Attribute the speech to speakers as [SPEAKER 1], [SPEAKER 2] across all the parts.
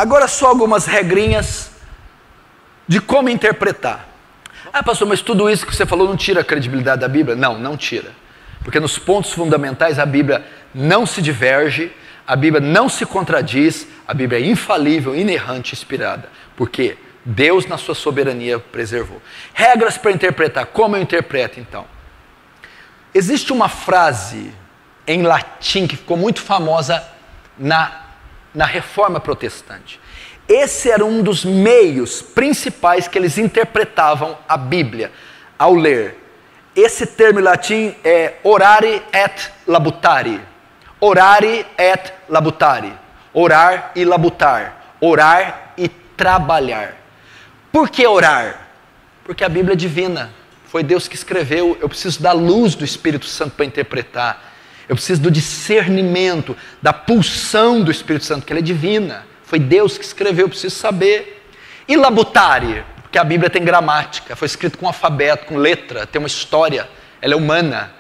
[SPEAKER 1] Agora só algumas regrinhas de como interpretar. Ah, pastor, mas tudo isso que você falou não tira a credibilidade da Bíblia? Não, não tira. Porque nos pontos fundamentais a Bíblia não se diverge, a Bíblia não se contradiz, a Bíblia é infalível, inerrante, inspirada. Porque Deus na sua soberania preservou. Regras para interpretar. Como eu interpreto então? Existe uma frase em latim que ficou muito famosa na Reforma Protestante. Esse era um dos meios principais que eles interpretavam a Bíblia ao ler. Esse termo em latim é orare et labutare. Orare et labutare. Orar e labutar. Orar e trabalhar. Por que orar? Porque a Bíblia é divina. Foi Deus que escreveu. Eu preciso da luz do Espírito Santo para interpretar. Eu preciso do discernimento, da pulsão do Espírito Santo, que ela é divina. Foi Deus que escreveu, eu preciso saber. E labutare, porque a Bíblia tem gramática, foi escrito com alfabeto, com letra, tem uma história, ela é humana.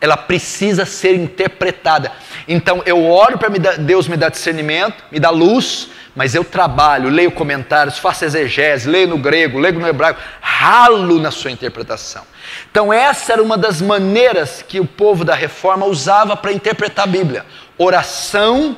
[SPEAKER 1] Ela precisa ser interpretada. Então eu oro para Deus me dar discernimento, me dar luz, mas eu trabalho, leio comentários, faço exegese, leio no grego, leio no hebraico, ralo na sua interpretação. Então essa era uma das maneiras que o povo da Reforma usava para interpretar a Bíblia. Oração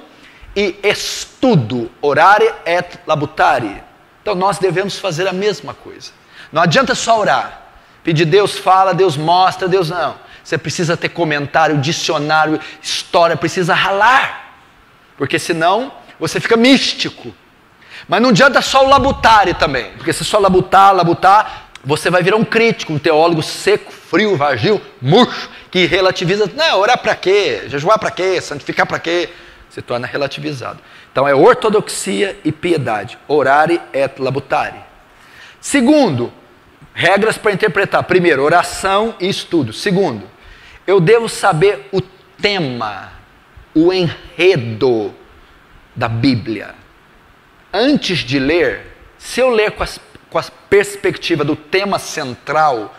[SPEAKER 1] e estudo, orare et labutare. Então nós devemos fazer a mesma coisa. Não adianta só orar, pedir Deus fala, Deus mostra, Deus não. Você precisa ter comentário, dicionário, história, precisa ralar. Porque senão você fica místico. Mas não adianta só o labutare também. Porque se só labutar, você vai virar um crítico, um teólogo seco, frio, vazio, murcho, que relativiza. Não, orar para quê? Jejuar para quê? Santificar para quê? Se torna relativizado. Então é ortodoxia e piedade. Orare et labutare. Segundo, regras para interpretar. Primeiro, oração e estudo. Segundo, eu devo saber o tema, o enredo da Bíblia. Antes de ler, se eu ler com a perspectiva do tema central,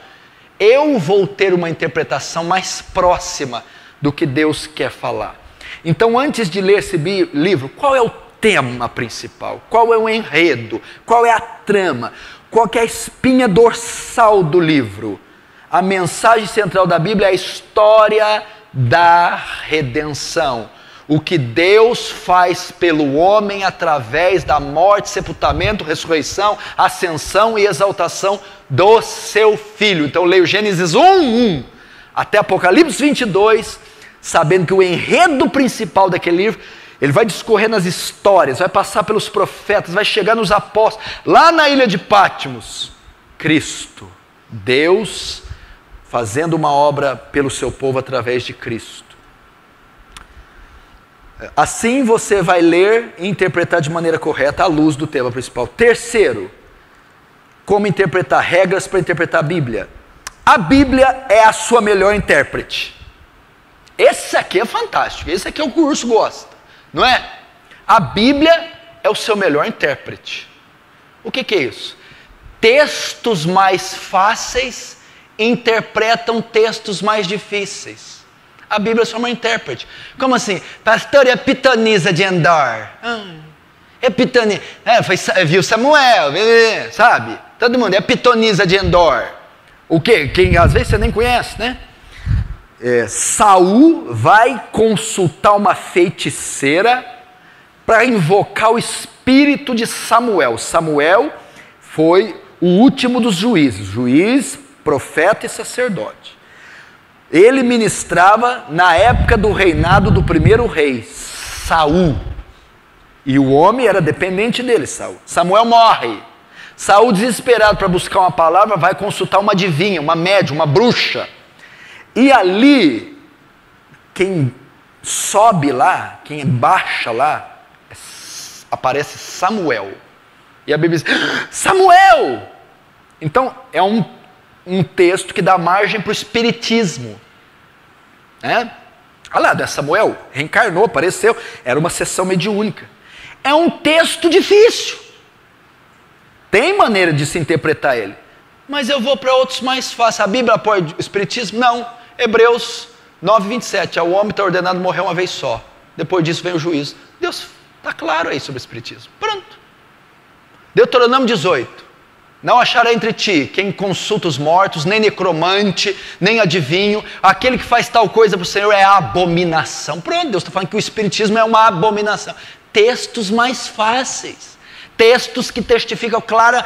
[SPEAKER 1] eu vou ter uma interpretação mais próxima do que Deus quer falar. Então, antes de ler esse livro, qual é o tema principal? Qual é o enredo? Qual é a trama? Qual que é a espinha dorsal do livro? A mensagem central da Bíblia é a história da redenção. O que Deus faz pelo homem através da morte, sepultamento, ressurreição, ascensão e exaltação do seu Filho. Então eu leio Gênesis 1 até Apocalipse 22, sabendo que o enredo principal daquele livro, ele vai discorrer nas histórias, vai passar pelos profetas, vai chegar nos apóstolos, lá na ilha de Patmos, Cristo, Deus fazendo uma obra pelo seu povo através de Cristo. Assim você vai ler e interpretar de maneira correta à luz do tema principal. Terceiro, como interpretar, regras para interpretar a Bíblia. A Bíblia é a sua melhor intérprete. Esse aqui é fantástico, esse aqui é o que o urso gosta, não é? A Bíblia é o seu melhor intérprete. O que é isso? Textos mais fáceis interpretam textos mais difíceis. A Bíblia é só uma intérprete. Como assim? Pastor, é a pitonisa de Endor. É pitonisa. Viu Samuel, sabe? Todo mundo, é a pitonisa de Endor. O quê? Quem às vezes você nem conhece, né? Saul vai consultar uma feiticeira para invocar o espírito de Samuel. Samuel foi o último dos juízes. Juiz, profeta e sacerdote. Ele ministrava na época do reinado do primeiro rei, Saul. E o homem era dependente dele, Saul. Samuel morre. Saul, desesperado para buscar uma palavra, vai consultar uma adivinha, uma médium, uma bruxa. E ali, quem sobe lá, quem baixa lá, aparece Samuel. E a Bíblia diz, Samuel! Então, é um texto que dá margem para o espiritismo. Olha lá, Samuel reencarnou, apareceu, era uma sessão mediúnica. É um texto difícil. Tem maneira de se interpretar ele. Mas eu vou para outros mais fáceis. A Bíblia apoia o espiritismo? Não. Hebreus 9:27. Ao homem está ordenado morrer uma vez só. Depois disso vem o juízo. Deus está claro aí sobre o espiritismo. Pronto. Deuteronômio 18. Não achará entre ti quem consulta os mortos, nem necromante, nem adivinho. Aquele que faz tal coisa para o Senhor é abominação. Pronto, Deus está falando que o espiritismo é uma abominação. Textos mais fáceis. Textos que testificam clara.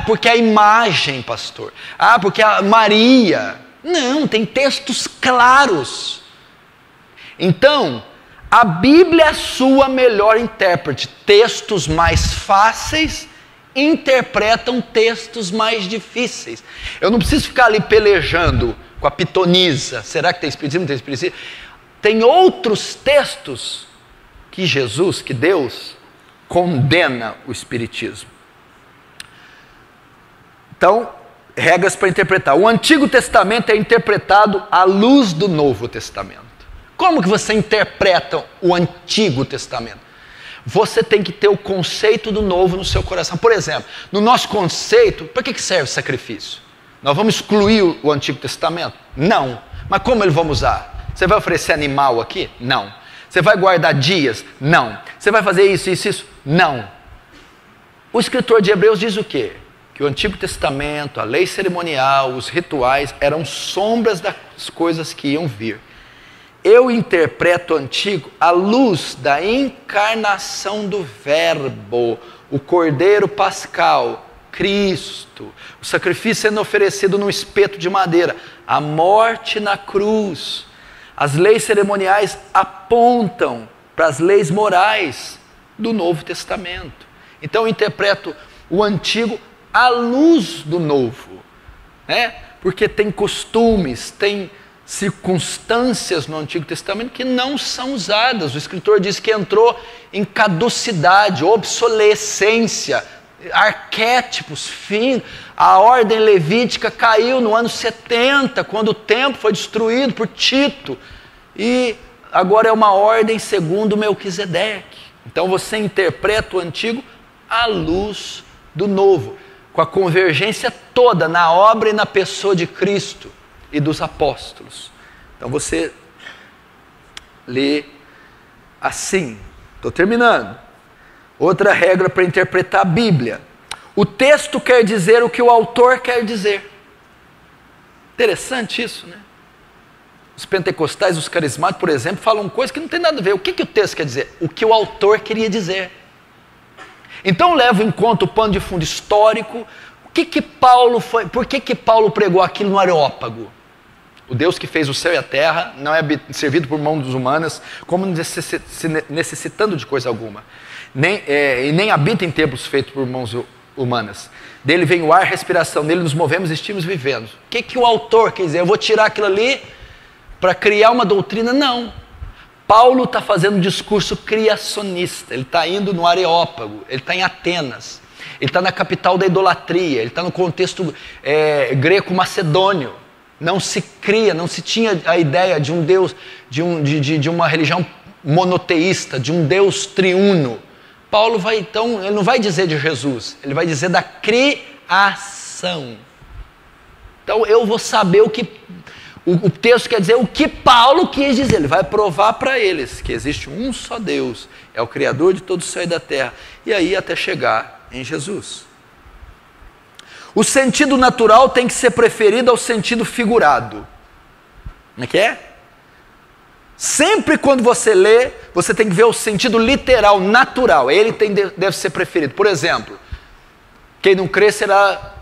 [SPEAKER 1] Porque a imagem, pastor. Porque a Maria. Não, tem textos claros. Então, a Bíblia é a sua melhor intérprete. Textos mais fáceis interpretam textos mais difíceis. Eu não preciso ficar ali pelejando com a pitonisa. Será que tem espiritismo? Não tem espiritismo? Tem outros textos que Jesus, que Deus, condena o espiritismo. Então, regras para interpretar. O Antigo Testamento é interpretado à luz do Novo Testamento. Como que você interpreta o Antigo Testamento? Você tem que ter o conceito do novo no seu coração. Por exemplo, no nosso conceito, para que serve sacrifício? Nós vamos excluir o Antigo Testamento? Não. Mas como ele vamos usar? Você vai oferecer animal aqui? Não. Você vai guardar dias? Não. Você vai fazer isso, isso, isso? Não. O escritor de Hebreus diz o quê? Que o Antigo Testamento, a lei cerimonial, os rituais eram sombras das coisas que iam vir. Eu interpreto o Antigo à luz da encarnação do Verbo, o Cordeiro Pascal, Cristo, o sacrifício sendo oferecido num espeto de madeira, a morte na cruz. As leis cerimoniais apontam para as leis morais do Novo Testamento. Então eu interpreto o Antigo à luz do Novo, né? Porque tem costumes, tem circunstâncias no Antigo Testamento que não são usadas. O escritor diz que entrou em caducidade, obsolescência, arquétipos, fim. A ordem levítica caiu no ano 70, quando o templo foi destruído por Tito, e agora é uma ordem segundo Melquisedeque. Então você interpreta o Antigo à luz do Novo, com a convergência toda na obra e na pessoa de Cristo e dos apóstolos. Então você lê assim. Estou terminando. Outra regra para interpretar a Bíblia: o texto quer dizer o que o autor quer dizer. Interessante isso, né? Os pentecostais, os carismáticos, por exemplo, falam coisas que não tem nada a ver. O que o texto quer dizer? O que o autor queria dizer. Então levo em conta o pano de fundo histórico. Por que Paulo pregou aquilo no Areópago? O Deus que fez o céu e a terra não é servido por mãos humanas, como necessitando de coisa alguma. E nem habita em templos feitos por mãos humanas. Dele vem o ar, respiração, nele nos movemos, estimos, vivemos. O que o autor quer dizer? Eu vou tirar aquilo ali para criar uma doutrina? Não. Paulo está fazendo um discurso criacionista. Ele está indo no Areópago, ele está em Atenas, ele está na capital da idolatria, ele está no contexto greco-macedônio. Não se cria, não se tinha a ideia de um Deus, de uma religião monoteísta, de um Deus triuno. Paulo vai então, ele não vai dizer de Jesus, ele vai dizer da criação. Então eu vou saber o que o texto quer dizer, o que Paulo quis dizer. Ele vai provar para eles que existe um só Deus, é o Criador de todo o céu e da terra, e aí até chegar em Jesus. O sentido natural tem que ser preferido ao sentido figurado. Como é que é? Sempre quando você lê, você tem que ver o sentido literal, natural. Ele deve ser preferido. Por exemplo, quem não crê será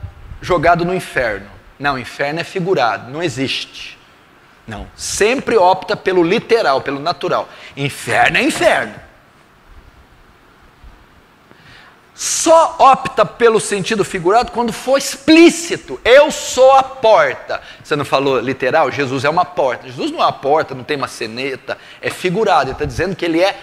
[SPEAKER 1] jogado no inferno. Não, o inferno é figurado, não existe. Não, sempre opta pelo literal, pelo natural. Inferno é inferno. Só opta pelo sentido figurado quando for explícito. Eu sou a porta. Você não falou literal? Jesus é uma porta. Jesus não é uma porta, não tem maçaneta. É figurado. Ele está dizendo que ele é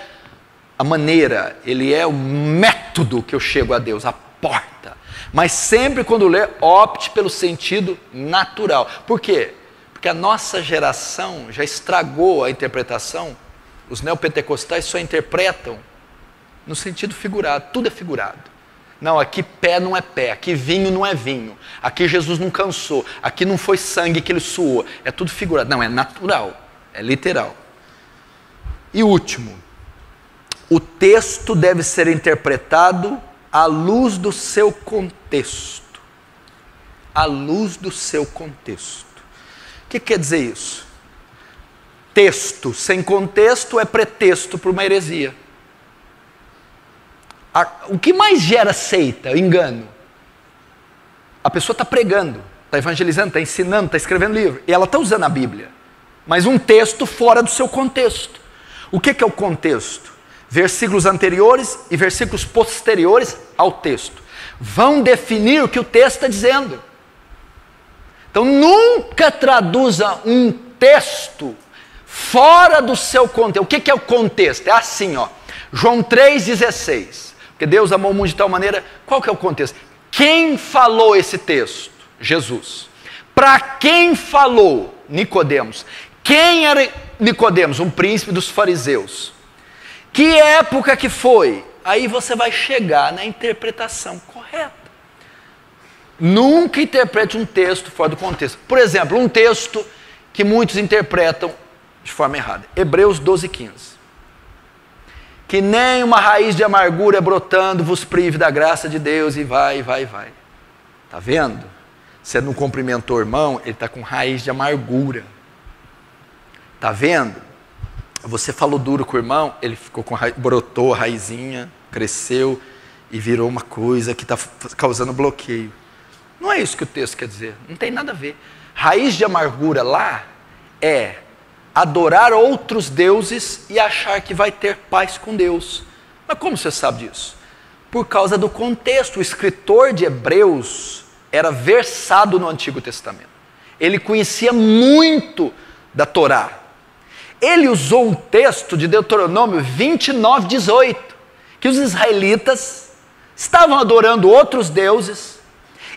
[SPEAKER 1] a maneira, ele é o método que eu chego a Deus, a porta. Mas sempre quando ler, opte pelo sentido natural. Por quê? Porque a nossa geração já estragou a interpretação. Os neopentecostais só interpretam no sentido figurado, tudo é figurado. Não, aqui pé não é pé, aqui vinho não é vinho, aqui Jesus não cansou, aqui não foi sangue que ele suou, é tudo figurado. Não, é natural, é literal. E último, o texto deve ser interpretado à luz do seu contexto. À luz do seu contexto. O que quer dizer isso? Texto sem contexto é pretexto para uma heresia. O que mais gera seita, engano? A pessoa está pregando, está evangelizando, está ensinando, está escrevendo livro, e ela está usando a Bíblia, mas um texto fora do seu contexto. O que é o contexto? Versículos anteriores e versículos posteriores ao texto vão definir o que o texto está dizendo. Então nunca traduza um texto fora do seu contexto. O que é o contexto? É assim, ó. João 3,16. Porque Deus amou o mundo de tal maneira. Qual que é o contexto? Quem falou esse texto? Jesus. Para quem falou? Nicodemos. Quem era Nicodemos? Um príncipe dos fariseus. Que época que foi? Aí você vai chegar na interpretação correta. Nunca interprete um texto fora do contexto. Por exemplo, um texto que muitos interpretam de forma errada. Hebreus 12,15. Que nem uma raiz de amargura brotando vos prive da graça de Deus, e vai. Está vendo? Você não cumprimentou o irmão, ele está com raiz de amargura. Está vendo? Você falou duro com o irmão, ele ficou com brotou a raizinha, cresceu e virou uma coisa que está causando bloqueio. Não é isso que o texto quer dizer, não tem nada a ver. Raiz de amargura lá é adorar outros deuses e achar que vai ter paz com Deus. Mas como você sabe disso? Por causa do contexto. O escritor de Hebreus era versado no Antigo Testamento. Ele conhecia muito da Torá. Ele usou um texto de Deuteronômio 29:18, que os israelitas estavam adorando outros deuses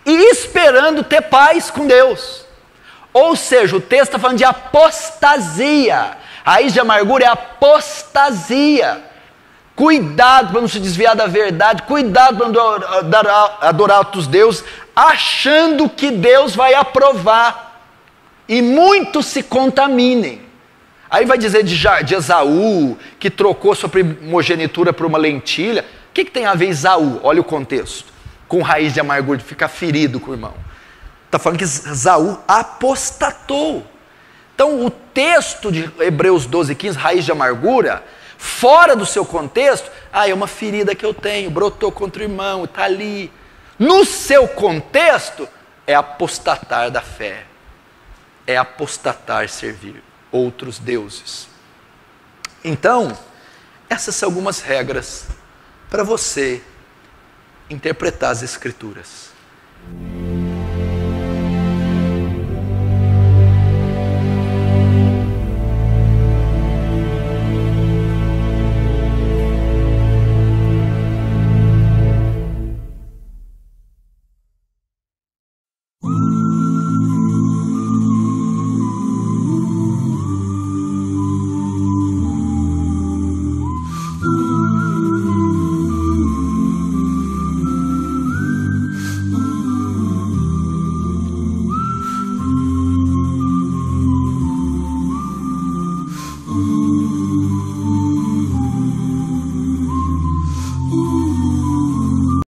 [SPEAKER 1] e esperando ter paz com Deus. Ou seja, o texto está falando de apostasia. A raiz de amargura é apostasia. Cuidado para não se desviar da verdade. Cuidado para não adorar outros deuses, achando que Deus vai aprovar. E muitos se contaminem. Aí vai dizer de Esaú, que trocou sua primogenitura por uma lentilha. O que tem a ver Esaú? Olha o contexto. Com raiz de amargura, de ficar ferido com o irmão. Está falando que Esaú apostatou. Então o texto de Hebreus 12:15, raiz de amargura, fora do seu contexto, é uma ferida que eu tenho, brotou contra o irmão, está ali. No seu contexto, é apostatar da fé. É apostatar servir outros deuses. Então, essas são algumas regras para você interpretar as Escrituras.